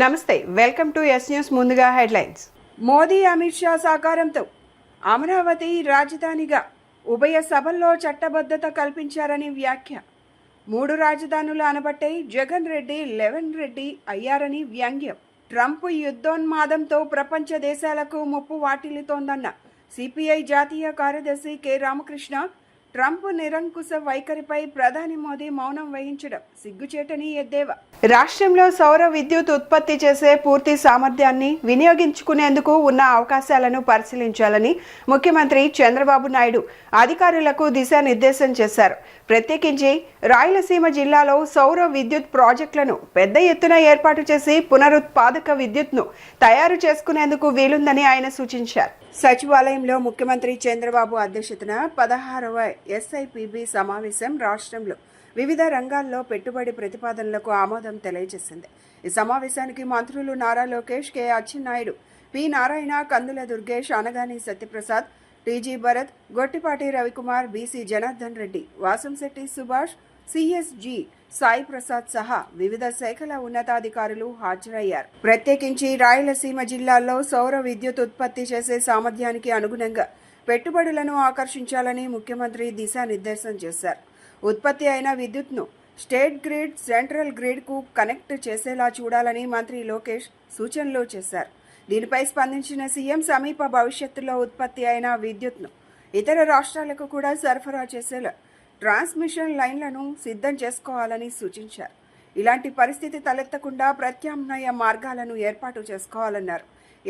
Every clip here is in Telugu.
నమస్తే, వెల్కమ్ టు ఎస్ న్యూస్. ముందుగా హెడ్లైన్స్. మోదీ అమిత్ షా సహకారంతో అమరావతి రాజధానిగా ఉభయ సభల్లో చట్టబద్ధత కల్పించారని వ్యాఖ్య. 3 రాజధానులు అనబట్టే జగన్ రెడ్డి 11 రెడ్డి అయ్యారని వ్యంగ్యం. ట్రంప్ యుద్ధోన్మాదంతో ప్రపంచ దేశాలకు ముప్పు వాటిల్లుతోందన్న సిపిఐ జాతీయ కార్యదర్శి కె రామకృష్ణ. ట్రంప్ నిరంకుశ వైఖరిపై ప్రధాని మోదీ మౌనం వహించడం సిగ్గుచేటని ఎద్దేవా. రాష్ట్రంలో సౌర విద్యుత్ ఉత్పత్తి చేసే పూర్తి సామర్థ్యాన్ని వినియోగించుకునేందుకు ఉన్న అవకాశాలను పరిశీలించాలని ముఖ్యమంత్రి చంద్రబాబు నాయుడు అధికారులకు దిశానిర్దేశం చేశారు. ప్రత్యేకించి రాయలసీమ జిల్లాలో సౌర విద్యుత్ ప్రాజెక్టులను పెద్ద ఎత్తున ఏర్పాటు చేసి పునరుత్పాదక విద్యుత్ను తయారు చేసుకునేందుకు వీలుందని ఆయన సూచించారు. సచివాలయంలో ముఖ్యమంత్రి చంద్రబాబు అధ్యక్షతన 16వ ఎస్ఐపిబి సమావేశం రాష్ట్రంలో వివిధ రంగాల్లో పెట్టుబడి ప్రతిపాదనలకు ఆమోదం తెలియజేసింది. ఈ సమావేశానికి మంత్రులు Nara Lokesh, K Atchannaidu, P Narayana, Kandula Durgesh, Anagani Satyaprasad, TG Bharath, Gottipati Ravikumar, BC Janardhan Reddy, Vasamsetti Subhash, CSG Sai Prasad సహా వివిధ శాఖల ఉన్నతాధికారులు హాజరయ్యారు. ప్రత్యేకించి రాయలసీమ జిల్లాల్లో సౌర విద్యుత్ ఉత్పత్తి చేసే సామర్థ్యానికి అనుగుణంగా పెట్టుబడులను ఆకర్షించాలని ముఖ్యమంత్రి దిశానిర్దేశం చేశారు. ఉత్పత్తి అయిన విద్యుత్ను స్టేట్ గ్రిడ్, సెంట్రల్ గ్రిడ్కు కనెక్ట్ చేసేలా చూడాలని మంత్రి లోకేష్ సూచనలు చేశారు. దీనిపై స్పందించిన సీఎం సమీప భవిష్యత్తులో ఉత్పత్తి అయిన విద్యుత్ను ఇతర రాష్ట్రాలకు కూడా సరఫరా చేసేలా ట్రాన్స్మిషన్ లైన్లను సిద్ధం చేసుకోవాలని సూచించారు. ఇలాంటి పరిస్థితి తలెత్తకుండా ప్రత్యామ్నాయ మార్గాలను ఏర్పాటు చేసుకోవాలన్నారు.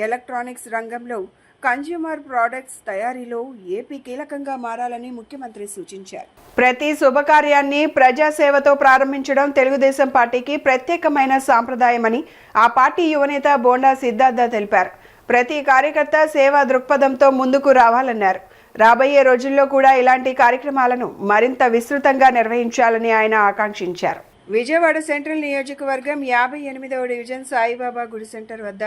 ఎలక్ట్రానిక్స్ రంగంలో కన్జ్యూమర్ ప్రొడక్ట్స్ తయారీలో ఏపీ కీలకంగా మారాలని ముఖ్యమంత్రి సూచించారు. ప్రతి శుభకార్యాన్ని ప్రజాసేవతో ప్రారంభించడం తెలుగుదేశం పార్టీకి ప్రత్యేకమైన సాంప్రదాయమని ఆ పార్టీ యువనేత బోండా సిద్ధార్థ తెలిపారు. ప్రతి కార్యకర్త సేవా దృక్పథంతో ముందుకు రావాలన్నారు. రాబోయే రోజుల్లో కూడా ఇలాంటి కార్యక్రమాలను మరింత విస్తృతంగా నిర్వహించాలని ఆయన ఆకాంక్షించారు. విజయవాడ సెంట్రల్ నియోజకవర్గం 58వ డివిజన్ సాయిబాబా గుడి సెంటర్ వద్ద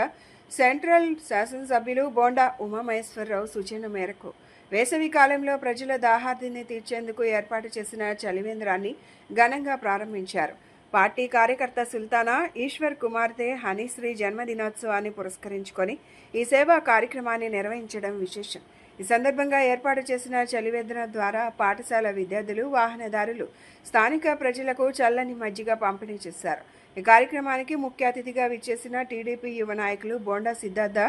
సెంట్రల్ శాసనసభ్యులు బోండా ఉమామహేశ్వరరావు సూచన మేరకు వేసవి కాలంలో ప్రజల దాహార్తిని తీర్చేందుకు ఏర్పాటు చేసిన చలివేంద్రాన్ని ఘనంగా ప్రారంభించారు. పార్టీ కార్యకర్త సుల్తానా ఈశ్వర్ కుమార్తె హనీశ్రీ జన్మదినోత్సవాన్ని పురస్కరించుకొని ఈ సేవా కార్యక్రమాన్ని నిర్వహించడం విశేషం. ఈ సందర్భంగా ఏర్పాటు చేసిన చలివేంద్ర ద్వారా పాఠశాల విద్యార్థులు, వాహనదారులు, స్థానిక ప్రజలకు చల్లని మజ్జిగ పంపిణీ చేశారు. ఈ కార్యక్రమానికి ముఖ్య అతిథిగా విచ్చేసిన టీడీపీ యువ నాయకులు బోండా సిద్ధార్థ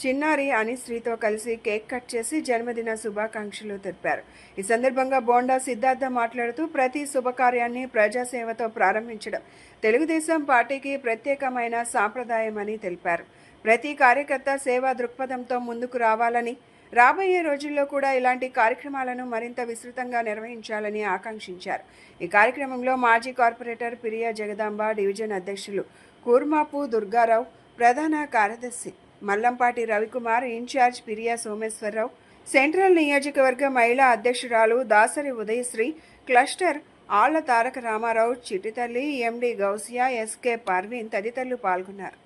చిన్నారి అనిశ్రీతో కలిసి కేక్ కట్ చేసి జన్మదిన శుభాకాంక్షలు తెలిపారు. ఈ సందర్భంగా బోండా సిద్ధార్థ మాట్లాడుతూ ప్రతి శుభకార్యాన్ని ప్రజాసేవతో ప్రారంభించడం తెలుగుదేశం పార్టీకి ప్రత్యేకమైన సాంప్రదాయమని తెలిపారు. ప్రతి కార్యకర్త సేవా దృక్పథంతో ముందుకు రావాలని, రాబోయే రోజుల్లో కూడా ఇలాంటి కార్యక్రమాలను మరింత విస్తృతంగా నిర్వహించాలని ఆకాంక్షించారు. ఈ కార్యక్రమంలో మాజీ కార్పొరేటర్ పిరియా జగదాంబ, డివిజన్ అధ్యక్షులు కూర్మాపు దుర్గారావు, ప్రధాన కార్యదర్శి మల్లంపాటి రవికుమార్, ఇన్ఛార్జ్ పిరియా సోమేశ్వరరావు, సెంట్రల్ నియోజకవర్గ మహిళా అధ్యక్షురాలు దాసరి ఉదయశ్రీ, క్లస్టర్ ఆళ్ల తారక రామారావు, చిట్టితల్లి, ఎండి గౌసియా, ఎస్కే పర్వీన్ తదితరులు పాల్గొన్నారు.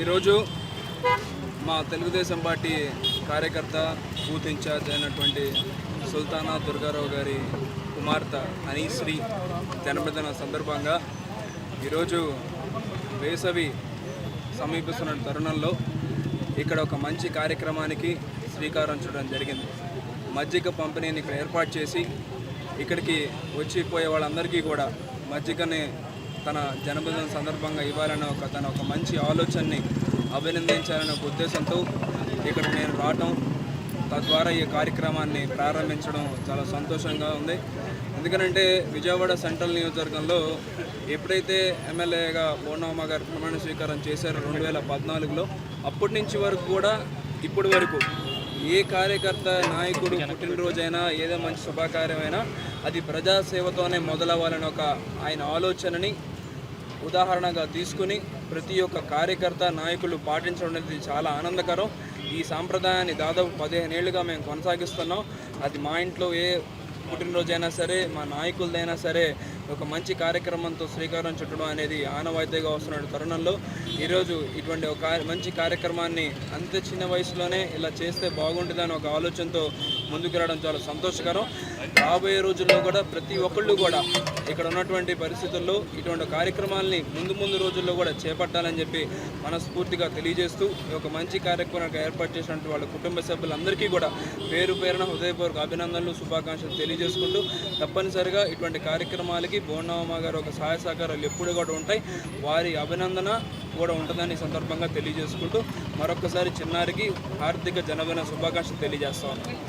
ఈరోజు మా తెలుగుదేశం పార్టీ కార్యకర్త, బూత్ ఇన్ఛార్జ్ అయినటువంటి సుల్తానా దుర్గారావు గారి కుమార్తె హనీశ్రీ జన్మదిన సందర్భంగా ఈరోజు వేసవి సమీపిస్తున్న తరుణంలో ఇక్కడ ఒక మంచి కార్యక్రమానికి శ్రీకారం చుట్టడం జరిగింది. మజ్జిగ పంపిణీని ఇక్కడ ఏర్పాటు చేసి ఇక్కడికి వచ్చిపోయే వాళ్ళందరికీ కూడా మజ్జిగని తన జన్మదిన సందర్భంగా ఇవ్వాలన్న తన ఒక మంచి ఆలోచనని అభినందించాలనే ఒక ఉద్దేశంతో ఇక్కడ నేను రావటం, తద్వారా ఈ కార్యక్రమాన్ని ప్రారంభించడం చాలా సంతోషంగా ఉంది. ఎందుకంటే విజయవాడ సెంట్రల్ నియోజకవర్గంలో ఎప్పుడైతే ఎమ్మెల్యేగా బోండా గారు ప్రమాణ స్వీకారం చేశారో 2014లో, అప్పటి నుంచి వరకు కూడా ఇప్పటి వరకు ఏ కార్యకర్త, నాయకుడు పుట్టినరోజైనా, ఏదో మంచి శుభకార్యమైనా అది ప్రజాసేవతోనే మొదలవ్వాలని ఒక ఆయన ఆలోచనని ఉదాహరణగా తీసుకుని ప్రతి ఒక్క కార్యకర్త, నాయకులు పాటించడం అనేది చాలా ఆనందకరం. ఈ సాంప్రదాయాన్ని దాదాపు 15 ఏళ్ళుగా మేము కొనసాగిస్తున్నాం. అది మా ఇంట్లో ఏ పుట్టినరోజైనా సరే, మా నాయకులదైనా సరే ఒక మంచి కార్యక్రమంతో శ్రీకారం చుట్టడం అనేది ఆనవాయితీగా వస్తున్న తరుణంలో ఈరోజు ఇటువంటి ఒక మంచి కార్యక్రమాన్ని అంత చిన్న వయసులోనే ఇలా చేస్తే బాగుంటుందని ఒక ఆలోచనతో ముందుకు రావడం చాలా సంతోషకరం. రాబోయే రోజుల్లో కూడా ప్రతి ఒక్కళ్ళు కూడా ఇక్కడ ఉన్నటువంటి పరిస్థితుల్లో ఇటువంటి కార్యక్రమాలని ముందు రోజుల్లో కూడా చేపట్టాలని చెప్పి మనస్ఫూర్తిగా తెలియజేస్తూ ఒక మంచి కార్యక్రమానికి ఏర్పాటు చేసినటువంటి వాళ్ళ కుటుంబ సభ్యులందరికీ కూడా పేరున హృదయపూర్వక అభినందనలు శుభాకాంక్షలు తెలియజేసుకుంటూ తప్పనిసరిగా ఇటువంటి కార్యక్రమాలకి బోండమ్మ గారు ఒక సహాయ సహకారాలు ఎప్పుడు కూడా ఉంటాయి, వారి అభినందన కూడా ఉంటుందని ఈ సందర్భంగా తెలియజేసుకుంటూ మరొకసారి చిన్నారికి హార్దిక జన్మదిన శుభాకాంక్షలు తెలియజేస్తా ఉన్నాను.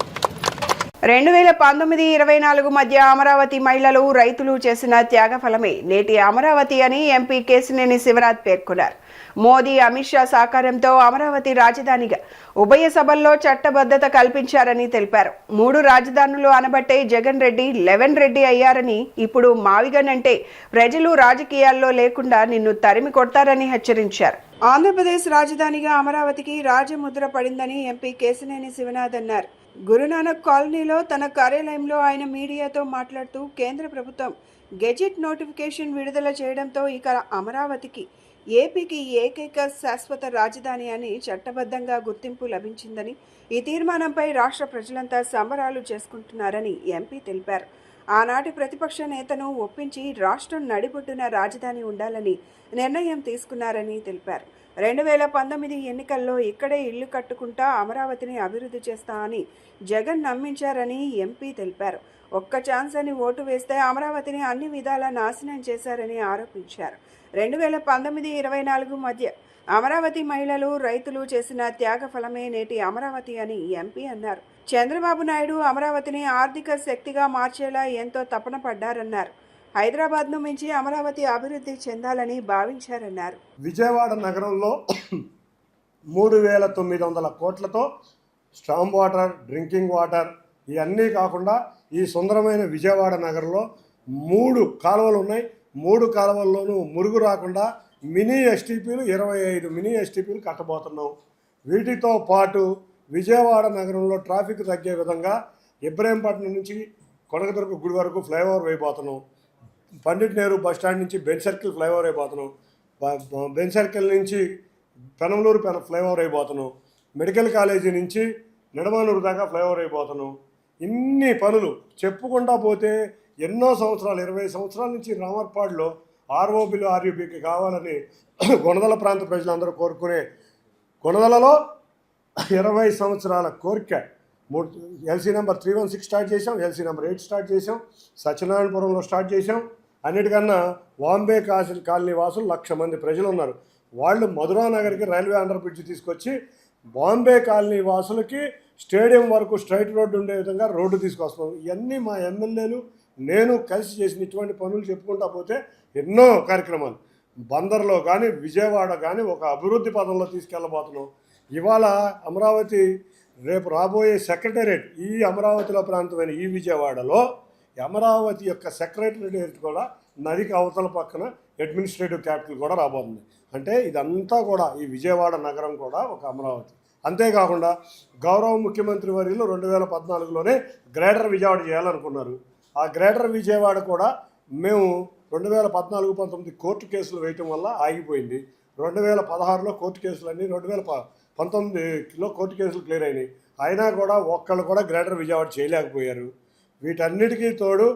2019-24 మధ్య అమరావతి మహిళలు రైతులు చేసిన త్యాగఫలమే నేటి అమరావతి అని ఎంపీ కేశినేని శివనాథ్ పేర్కొన్నారు. మోదీ అమిత్ షా సహకారంతో అమరావతి రాజధానిగా ఉభయ సభల్లో చట్టబద్ధత కల్పించారని తెలిపారు. 3 రాజధానులు అనబట్టే జగన్ రెడ్డి 11 రెడ్డి అయ్యారని, ఇప్పుడు మావిగన్ అంటే ప్రజలు రాజకీయాల్లో లేకుండా నిన్ను తరిమి కొడతారని హెచ్చరించారు. ఆంధ్రప్రదేశ్ రాజధానిగా అమరావతికి రాజముద్ర పడిందని ఎంపీ కేశినేని శివనాథ్ అన్నారు. గురునానక్ కాలనీలో తన కార్యాలయంలో ఆయన మీడియాతో మాట్లాడుతూ కేంద్ర ప్రభుత్వం గెజెట్ నోటిఫికేషన్ విడుదల చేయడంతో ఇక అమరావతికి ఏపీకి ఏకైక శాశ్వత రాజధాని అని చట్టబద్ధంగా గుర్తింపు లభించిందని, ఈ తీర్మానంపై రాష్ట్ర ప్రజలంతా సంబరాలు చేసుకుంటున్నారని ఎంపీ తెలిపారు. ఆనాటి ప్రతిపక్ష నేతను ఒప్పించి రాష్ట్రం నడిబొడ్డున రాజధాని ఉండాలని నిర్ణయం తీసుకున్నారని తెలిపారు. 2019 ఎన్నికల్లో ఇక్కడే ఇల్లు కట్టుకుంటా అమరావతిని అభివృద్ధి చేస్తా అని జగన్ నమ్మించారని ఎంపీ తెలిపారు. ఒక్క ఛాన్స్ అని ఓటు వేస్తే అమరావతిని అన్ని విధాలా నాశనం చేశారని ఆరోపించారు. 2019-24 మధ్య అమరావతి మహిళలు రైతులు చేసిన త్యాగ ఫలమే నేటి అమరావతి అని ఎంపీ అన్నారు. చంద్రబాబు నాయుడు అమరావతిని ఆర్థిక శక్తిగా మార్చేలా ఎంతో తపన పడ్డారన్నారు. హైదరాబాద్ను మించి అమరావతి అభివృద్ధి చెందాలని భావించారన్నారు. విజయవాడ నగరంలో 3,900 కోట్లతో స్టామ్ వాటర్, డ్రింకింగ్ వాటర్ ఇవన్నీ కాకుండా ఈ సుందరమైన విజయవాడ నగరంలో 3 కాలువలు ఉన్నాయి. 3 కాలువల్లోనూ మురుగు రాకుండా మినీ ఎస్టీపీలు 25 మినీ ఎస్టీపీలు కట్టబోతున్నాం. వీటితో పాటు విజయవాడ నగరంలో ట్రాఫిక్ తగ్గే విధంగా ఇబ్రహీంపట్నం నుంచి కొనకదుర్గ గుడి వరకు ఫ్లైఓవర్ వేయబోతున్నాం. పండిట్ నెహ్రూ బస్టాండ్ నుంచి బెంచ్ సర్కిల్ ఫ్లైఓవర్ అయిపోతున్నాం. బెంచ్ సర్కిల్ నుంచి పెనమలూరు ఫ్లైఓవర్ అయిపోతున్నాం. మెడికల్ కాలేజీ నుంచి నిడమానూరు దాకా ఫ్లైఓవర్ అయిపోతున్నాం. ఇన్ని పనులు చెప్పుకుంటా పోతే ఎన్నో సంవత్సరాలు 20 సంవత్సరాల నుంచి రామర్పాడులో ఆర్ఓబీలు ఆర్యూబీకి కావాలని కొనదల ప్రాంత ప్రజలందరూ కోరుకునే కొనదలలో 20 సంవత్సరాల కోరిక. ఎల్సీ నెంబర్ 316 స్టార్ట్ చేసాం, ఎల్సీ నెంబర్ 8 స్టార్ట్ చేసాం, సత్యనారాయణపురంలో స్టార్ట్ చేసాం. అన్నిటికన్నా బాంబే కాలనీ వాసులు 1,00,000 మంది ప్రజలు ఉన్నారు. వాళ్ళు మధురా నగర్కి రైల్వే అండర్ బ్రిడ్జ్ తీసుకొచ్చి బాంబే కాలనీ వాసులకి స్టేడియం వరకు స్ట్రైట్ రోడ్డు ఉండే విధంగా రోడ్డు తీసుకొస్తున్నాం. ఇవన్నీ మా ఎమ్మెల్యేలు నేను కలిసి చేసిన ఇటువంటి పనులు చెప్పుకుంటా పోతే ఎన్నో కార్యక్రమాలు బందర్లో కానీ విజయవాడ కానీ ఒక అభివృద్ధి పదంలో తీసుకెళ్ళబోతున్నాం. ఇవాళ అమరావతి రేపు రాబోయే సెక్రటేరియట్ ఈ అమరావతిలో ప్రాంతమైన ఈ విజయవాడలో అమరావతి యొక్క సెక్రటేరియట్ కూడా నదికి అవతల పక్కన అడ్మినిస్ట్రేటివ్ క్యాపిటల్ కూడా రాబోతుంది. అంటే ఇదంతా కూడా ఈ విజయవాడ నగరం కూడా ఒక అమరావతి. అంతేకాకుండా గౌరవ ముఖ్యమంత్రి వర్యులు 2014లోనే గ్రేటర్ విజయవాడ చేయాలనుకున్నారు. ఆ గ్రేటర్ విజయవాడ కూడా మేము 2014-19 కోర్టు కేసులు వేయటం వల్ల ఆగిపోయింది. 2016లో కోర్టు కేసులన్నీ 2019లో కోర్టు కేసులు క్లియర్ అయినాయి. అయినా కూడా ఒక్కళ్ళు కూడా గ్రేటర్ విజయవాడ చేయలేకపోయారు. వీటన్నిటికీ తోడు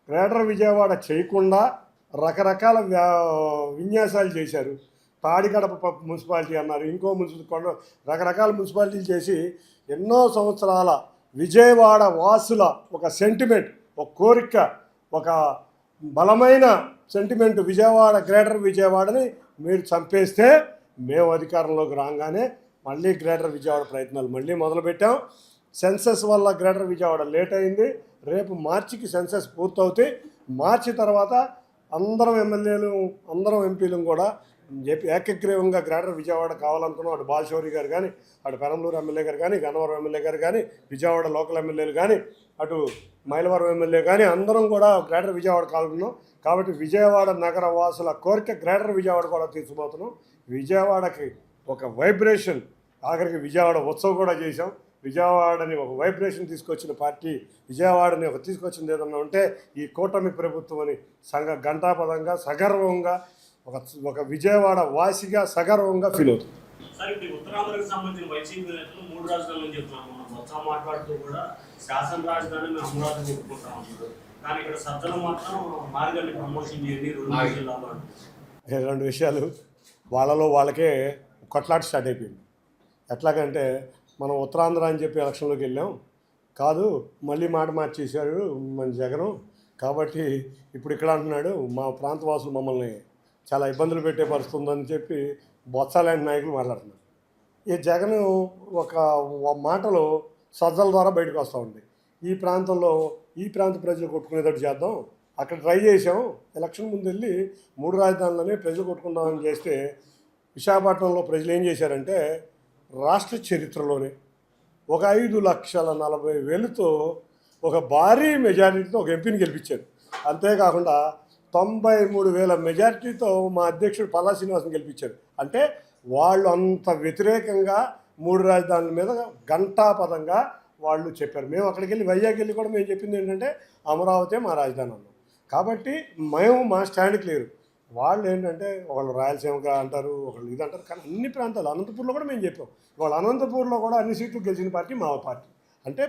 గ్రేటర్ విజయవాడ చేయకుండా రకరకాల విన్యాసాలు చేశారు. తాడికడప మున్సిపాలిటీ అన్నారు, ఇంకో రకరకాల మున్సిపాలిటీలు చేసి ఎన్నో సంవత్సరాల విజయవాడ వాసుల ఒక సెంటిమెంట్, ఒక కోరిక, ఒక బలమైన సెంటిమెంట్ విజయవాడ గ్రేటర్ విజయవాడని మీరు చంపేస్తే మేము అధికారంలోకి రాగానే మళ్ళీ గ్రేటర్ విజయవాడ ప్రయత్నాలు మళ్ళీ మొదలుపెట్టాం. సెన్సస్ వల్ల గ్రేటర్ విజయవాడ లేట్ అయింది. రేపు మార్చికి సెన్సస్ పూర్తవుతాయి. మార్చి తర్వాత అందరం ఎమ్మెల్యేలు అందరం ఎంపీలు కూడా ఏకగ్రీవంగా గ్రేటర్ విజయవాడ కావాలనుకున్నాం. అటు బాలశౌరి గారు కానీ, అటు పెనమలూరు ఎమ్మెల్యే గారు కానీ, గన్నవరం ఎమ్మెల్యే గారు కానీ, విజయవాడ లోకల్ ఎమ్మెల్యేలు కానీ, అటు మైలవరం ఎమ్మెల్యే కానీ అందరం కూడా గ్రేటర్ విజయవాడ కావాలనుకున్నాం. కాబట్టి విజయవాడ నగర వాసుల కోరిక గ్రేటర్ విజయవాడ కూడా తీర్చిపోతున్నాం. విజయవాడకి ఒక వైబ్రేషన్, ఆఖరికి విజయవాడ ఉత్సవం కూడా చేశాం. విజయవాడని ఒక వైబ్రేషన్ తీసుకొచ్చిన పార్టీ, విజయవాడని ఒక తీసుకొచ్చింది ఏదన్నా ఉంటే ఈ కూటమి ప్రభుత్వం అని ఘంటాపదంగా సగర్వంగా ఒక విజయవాడ వాసిగా సగర్వంగా ఫీల్ అవుతుంది. సార్, ఇప్పుడు ఉత్తరాంధ్రకు సంబంధించిన వైసీపీ నేతలు 3 రాజధానులు చెప్తున్నాము. మనం బొత్స మాట్లాడుతూ కూడా శాసన రాజధాని మేము అమరావతి చెప్పుకుంటాం అన్నారు. కానీ ఇక్కడ సజ్జలు మాత్రం మార్గాన్ని ప్రమోషన్ చేయండి 2 జిల్లాలో అంటే 2 విషయాలు వాళ్ళలో వాళ్ళకే కొట్లాట స్టార్ట్ అయిపోయింది. ఎట్లాగంటే మనం ఉత్తరాంధ్ర అని చెప్పి ఎలక్షన్లోకి వెళ్ళాం, కాదు మళ్ళీ మాట మార్చేశాడు మన జగను, కాబట్టి ఇప్పుడు ఇక్కడ అంటున్నాడు మా ప్రాంతవాసులు మమ్మల్ని చాలా ఇబ్బందులు పెట్టే పరిస్థితి ఉందని చెప్పి బొత్సాలాంటి నాయకులు మాట్లాడుతున్నారు. ఈ జగన్ ఒక మాటలు సజ్జల ద్వారా బయటకు వస్తూ ఉంది. ఈ ప్రాంతంలో ఈ ప్రాంత ప్రజలు కొట్టుకునేటట్టు చేద్దాం, అక్కడ ట్రై చేసాం, ఎలక్షన్ ముందు వెళ్ళి 3 రాజధానులనే ప్రజలు కొట్టుకుందామని చేస్తే విశాఖపట్నంలో ప్రజలు ఏం చేశారంటే రాష్ట్ర చరిత్రలోనే ఒక 5,40,000తో ఒక భారీ మెజారిటీతో ఒక ఎంపీని గెలిపించారు. అంతేకాకుండా 93,000 మెజారిటీతో మా అధ్యక్షుడు పల్లా శ్రీనివాసన్ గెలిపించారు. అంటే వాళ్ళు అంత వ్యతిరేకంగా 3 రాజధానుల మీద ఘంటాపదంగా వాళ్ళు చెప్పారు. మేము అక్కడికి వెళ్ళి వైజాగ్ వెళ్ళి కూడా మేము చెప్పింది ఏంటంటే అమరావతి మా రాజధాని అన్నాం. కాబట్టి మేము మా స్టాండ్ క్లియర్. వాళ్ళు ఏంటంటే ఒకళ్ళు రాయలసీమగా అంటారు, ఒకళ్ళు ఇది అంటారు. కానీ అన్ని ప్రాంతాలు అనంతపూర్లో కూడా మేము చెప్పాం. వాళ్ళు అనంతపూర్లో కూడా అన్ని సీట్లు గెలిచిన పార్టీ మా పార్టీ. అంటే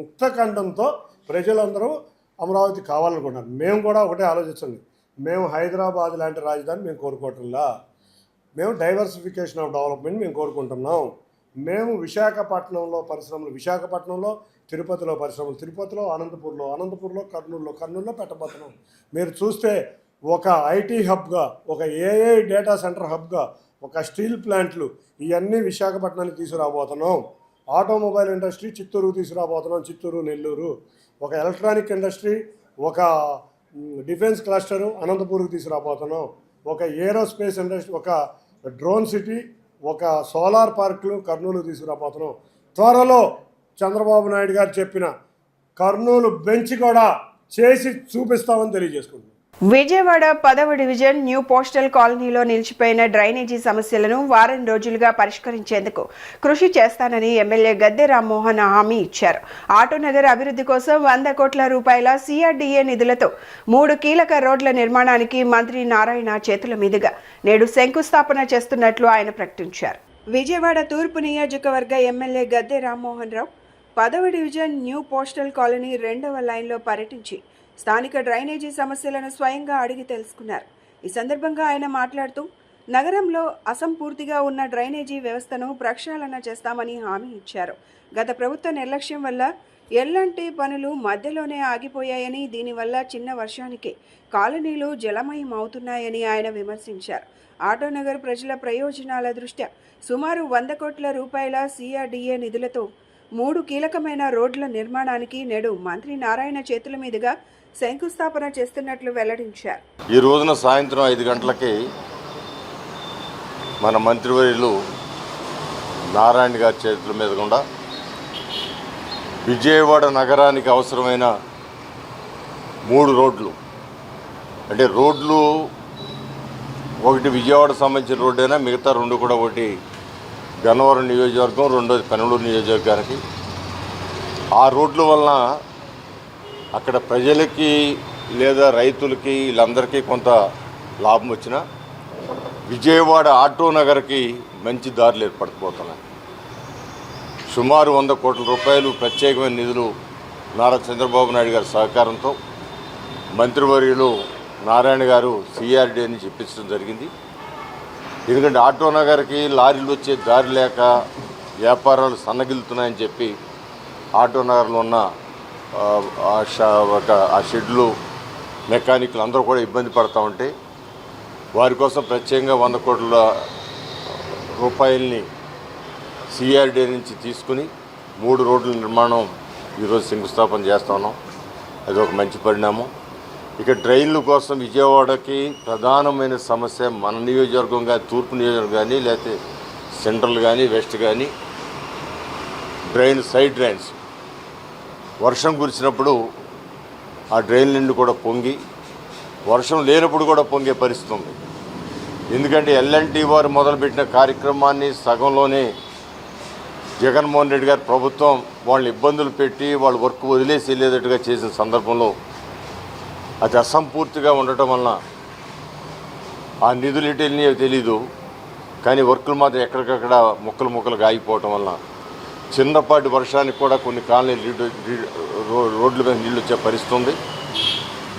ముక్త ఖండంతో ప్రజలందరూ అమరావతి కావాలనుకుంటున్నారు. మేము కూడా ఒకటే ఆలోచించండి, మేము హైదరాబాద్ లాంటి రాజధాని మేము కోరుకోవటంలా, మేము డైవర్సిఫికేషన్ ఆఫ్ డెవలప్మెంట్ మేము కోరుకుంటున్నాం. మేము విశాఖపట్నంలో పరిశ్రమలు విశాఖపట్నంలో, తిరుపతిలో పరిశ్రమలు తిరుపతిలో, అనంతపూర్లో, కర్నూలులో పెట్టబోతున్నాం. మీరు చూస్తే ఒక ఐటీ హబ్గా, ఒక ఏఐ డేటా సెంటర్ హబ్గా, ఒక స్టీల్ ప్లాంట్లు ఇవన్నీ విశాఖపట్నానికి తీసుకురాబోతున్నాం. ఆటోమొబైల్ ఇండస్ట్రీ చిత్తూరుకు తీసుకురాబోతున్నాం, చిత్తూరు, నెల్లూరు. ఒక ఎలక్ట్రానిక్ ఇండస్ట్రీ, ఒక డిఫెన్స్ క్లస్టరు అనంతపూర్కి తీసుకురాబోతున్నాం. ఒక ఏరోస్పేస్ ఇండస్ట్రీ, ఒక డ్రోన్ సిటీ, ఒక సోలార్ పార్కులు కర్నూలు తీసుకురాబోతున్నాం. త్వరలో చంద్రబాబు నాయుడు గారు చెప్పిన కర్నూలు బెంచ్ కూడా చేసి చూపిస్తామని తెలియజేసుకుంటున్నాం. విజయవాడ 10వ డివిజన్ న్యూ పోస్టల్ కాలనీలో నిలిచిపోయిన డ్రైనేజీ సమస్యలను వారం రోజులుగా పరిష్కరించేందుకు కృషి చేస్తానని ఎమ్మెల్యే గద్దె రామ్మోహన్ హామీ ఇచ్చారు. ఆటోనగర్ అభివృద్ధి కోసం 100 కోట్ల రూపాయల CRDA నిధులతో 3 కీలక రోడ్ల నిర్మాణానికి మంత్రి నారాయణ చేతుల మీదుగా నేడు శంకుస్థాపన చేస్తున్నట్లు ఆయన ప్రకటించారు. విజయవాడ తూర్పు నియోజకవర్గ ఎమ్మెల్యే గద్దె రామ్మోహన్ రావు 10వ డివిజన్ న్యూ పోస్టల్ కాలనీ 2వ లైన్లో పర్యటించి స్థానిక డ్రైనేజీ సమస్యలను స్వయంగా అడిగి తెలుసుకున్నారు. ఈ సందర్భంగా ఆయన మాట్లాడుతూ నగరంలో అసంపూర్తిగా ఉన్న డ్రైనేజీ వ్యవస్థను ప్రక్షాళన చేస్తామని హామీ ఇచ్చారు. గత ప్రభుత్వ నిర్లక్ష్యం వల్ల ఎల్లంటి పనులు మధ్యలోనే ఆగిపోయాయని, దీనివల్ల చిన్న వర్షానికే కాలనీలు జలమయం అవుతున్నాయని ఆయన విమర్శించారు. ఆటోనగర్ ప్రజల ప్రయోజనాల దృష్ట్యా సుమారు 100 కోట్ల రూపాయల CRDA నిధులతో 3 కీలకమైన రోడ్ల నిర్మాణానికి నేడు మంత్రి నారాయణ చేతుల మీదుగా శంకుస్థాపన చేస్తున్నట్లు వెల్లడించారు. ఈ రోజున సాయంత్రం 5 గంటలకి మన మంత్రివర్యులు నారాయణ గారి చేతుల మీద కూడా విజయవాడ నగరానికి అవసరమైన 3 రోడ్లు, అంటే రోడ్లు ఒకటి విజయవాడ సంబంధించిన రోడ్డు అయినా మిగతా 2 కూడా, ఒకటి గన్నవరం నియోజకవర్గం, రెండోది పెనమలూరు నియోజకవర్గానికి. ఆ రోడ్ల వలన అక్కడ ప్రజలకి లేదా రైతులకి వీళ్ళందరికీ కొంత లాభం వచ్చినా విజయవాడ ఆటో నగర్కి మంచి దారులు ఏర్పడిపోతున్నాయి. సుమారు 100 కోట్ల రూపాయలు ప్రత్యేకమైన నిధులు నారా చంద్రబాబు నాయుడు గారి సహకారంతో మంత్రివర్యులు నారాయణ గారు CRDA అని చెప్పించడం జరిగింది. ఎందుకంటే ఆటో నగర్కి లారీలు వచ్చే దారి లేక వ్యాపారాలు సన్నగిలుతున్నాయని చెప్పి ఆటో నగర్లో ఉన్న ఆ షెడ్లు మెకానిక్లు అందరూ కూడా ఇబ్బంది పడుతూ ఉంటే వారి కోసం ప్రత్యేకంగా 100 కోట్ల రూపాయలని CRDA నుంచి తీసుకుని 3 రోడ్ల నిర్మాణం ఈరోజు శంకుస్థాపన చేస్తూ ఉన్నాం. అది ఒక మంచి పరిణామం. ఇక డ్రైన్ల కోసం విజయవాడకి ప్రధానమైన సమస్య మన నియోజకవర్గం కానీ, తూర్పు నియోజకవర్గం కానీ, లేకపోతే సెంట్రల్ కానీ, వెస్ట్ కానీ సైడ్ డ్రైన్స్ వర్షం కురిసినప్పుడు ఆ డ్రైన్ నుండి కూడా పొంగి, వర్షం లేనప్పుడు కూడా పొంగే పరిస్థితి ఉంది. ఎందుకంటే LNT వారు మొదలుపెట్టిన కార్యక్రమాన్ని సగంలోనే జగన్మోహన్ రెడ్డి గారి ప్రభుత్వం వాళ్ళని ఇబ్బందులు పెట్టి వాళ్ళు వర్క్ వదిలేసి వెళ్ళేటట్టుగా చేసిన సందర్భంలో అది అసంపూర్తిగా ఉండటం వలన ఆ నిధులు ఎటు వెళ్ళినాయో తెలీదు, కానీ వర్కులు మాత్రం ఎక్కడికక్కడ ముక్కలుగా ఆగిపోవటం వలన చిన్నపాటి వర్షానికి కూడా కొన్ని కాలనీలు రోడ్ల మీద నీళ్ళు వచ్చే పరిస్థితి ఉంది.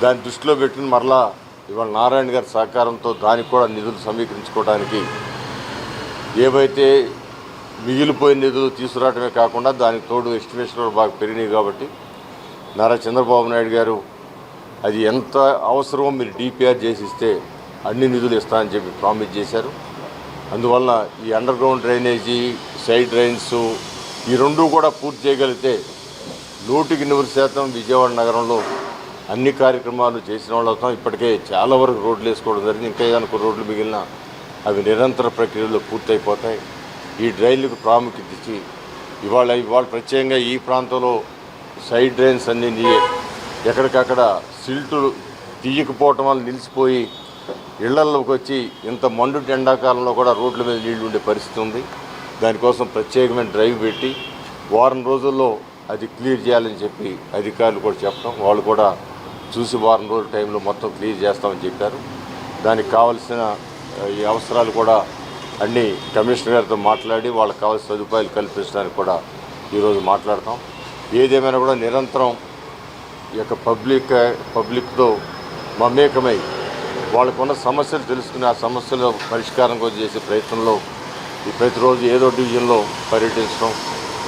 దాన్ని దృష్టిలో పెట్టుకుని మరలా ఇవాళ నారాయణ గారి సహకారంతో దానికి కూడా నిధులు సమీకరించుకోవడానికి ఏవైతే మిగిలిపోయిన నిధులు తీసుకురావడమే కాకుండా దానికి తోడు ఎస్టిమేషన్ కూడా బాగా పెరిగినాయి కాబట్టి నారా చంద్రబాబు నాయుడు గారు అది ఎంత అవసరమో మీరు డిపిఆర్ చేసి ఇస్తే అన్ని నిధులు ఇస్తామని చెప్పి ప్రామిస్ చేశారు. అందువల్ల ఈ under ground drainage, side drains ఈ రెండూ కూడా పూర్తి చేయగలిగితే 100% విజయవాడ నగరంలో అన్ని కార్యక్రమాలు చేసిన వాళ్ళు అవుతాం. ఇప్పటికే చాలా వరకు రోడ్లు వేసుకోవడం జరిగింది. ఇంకా ఏదైనా కొన్ని రోడ్లు మిగిలిన అవి నిరంతర ప్రక్రియలో పూర్తయిపోతాయి. ఈ డ్రైన్లకు ప్రాముఖ్యత ఇచ్చి ఇవాళ ప్రత్యేకంగా ఈ ప్రాంతంలో సైడ్ డ్రైన్స్ అన్ని ఎక్కడికక్కడ సిల్టులు తీయకపోవటం వల్ల నిలిచిపోయి ఇళ్లలోకి వచ్చి ఇంత మండు ఎండాకాలంలో కూడా రోడ్ల మీద నీళ్లు ఉండే పరిస్థితి ఉంది. దానికోసం ప్రత్యేకమైన డ్రైవ్ పెట్టి వారం రోజుల్లో అది క్లియర్ చేయాలని చెప్పి అధికారులు కూడా చెప్పడం, వాళ్ళు కూడా చూసి వారం రోజుల టైంలో మొత్తం క్లియర్ చేస్తామని చెప్పారు. దానికి కావాల్సిన ఈ అవసరాలు కూడా అన్ని కమిషనర్ గారితో మాట్లాడి వాళ్ళకి కావాల్సిన సదుపాయాలు కల్పించడానికి కూడా ఈరోజు మాట్లాడతాం. ఏదేమైనా కూడా నిరంతరం ఈ యొక్క పబ్లిక్తో మమేకమై వాళ్ళకున్న సమస్యలు తెలుసుకుని ఆ సమస్యల పరిష్కారం కోసం చేసే ప్రయత్నంలో ఈ ప్రతిరోజు ఏదో డివిజన్లో పర్యటించడం,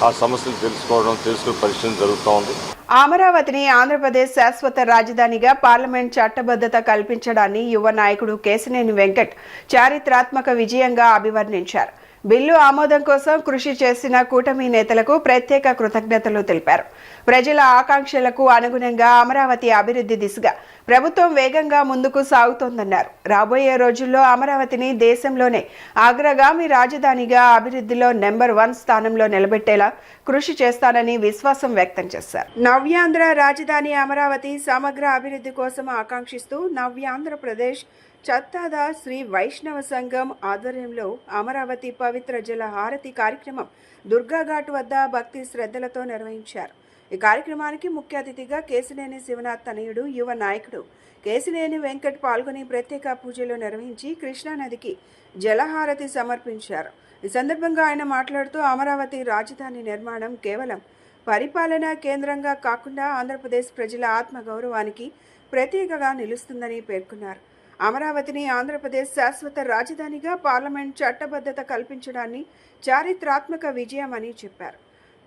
ఆ సమస్యలు తెలుసుకుని పరిశీలన జరుగుతూ ఉంది. అమరావతిని ఆంధ్రప్రదేశ్ శాశ్వత రాజధానిగా పార్లమెంట్ చట్టబద్ధత కల్పించడాన్ని యువ నాయకుడు కేశినేని వెంకట్ చారిత్రాత్మక విజయంగా అభివర్ణించారు. బిల్లు ఆమోదం కోసం కృషి చేసిన కూటమి నేతలకు ప్రత్యేక కృతజ్ఞతలు తెలిపారు. ప్రజల ఆకాంక్షలకు అనుగుణంగా అమరావతి అభివృద్ధి దిశగా ప్రభుత్వం వేగంగా ముందుకు సాగుతోందన్నారు. రాబోయే రోజుల్లో అమరావతిని దేశంలోనే అగ్రగామి రాజధానిగా అభివృద్ధిలో నెంబర్ 1 స్థానంలో నిలబెట్టేలా కృషి చేస్తానని విశ్వాసం వ్యక్తం చేశారు. నవ్యాంధ్ర రాజధాని అమరావతి సమగ్ర అభివృద్ధి కోసం ఆకాంక్షిస్తూ నవ్యాంధ్రప్రదేశ్ చత్తాద శ్రీ వైష్ణవ సంఘం ఆధ్వర్యంలో అమరావతి పవిత్ర జల హారతి కార్యక్రమం దుర్గాఘాట్ వద్ద భక్తి శ్రద్ధలతో నిర్వహించారు. ఈ కార్యక్రమానికి ముఖ్య అతిథిగా కేశినేని శివనాథ్ తనయుడు యువ నాయకుడు కేశినేని వెంకట్ పాల్గొని ప్రత్యేక పూజలు నిర్వహించి కృష్ణానదికి జలహారతి సమర్పించారు. ఈ సందర్భంగా ఆయన మాట్లాడుతూ అమరావతి రాజధాని నిర్మాణం కేవలం పరిపాలనా కేంద్రంగా కాకుండా ఆంధ్రప్రదేశ్ ప్రజల ఆత్మగౌరవానికి ప్రతీకగా నిలుస్తుందని పేర్కొన్నారు. అమరావతిని ఆంధ్రప్రదేశ్ శాశ్వత రాజధానిగా పార్లమెంట్ చట్టబద్ధత కల్పించడాన్ని చారిత్రాత్మక విజయమని చెప్పారు.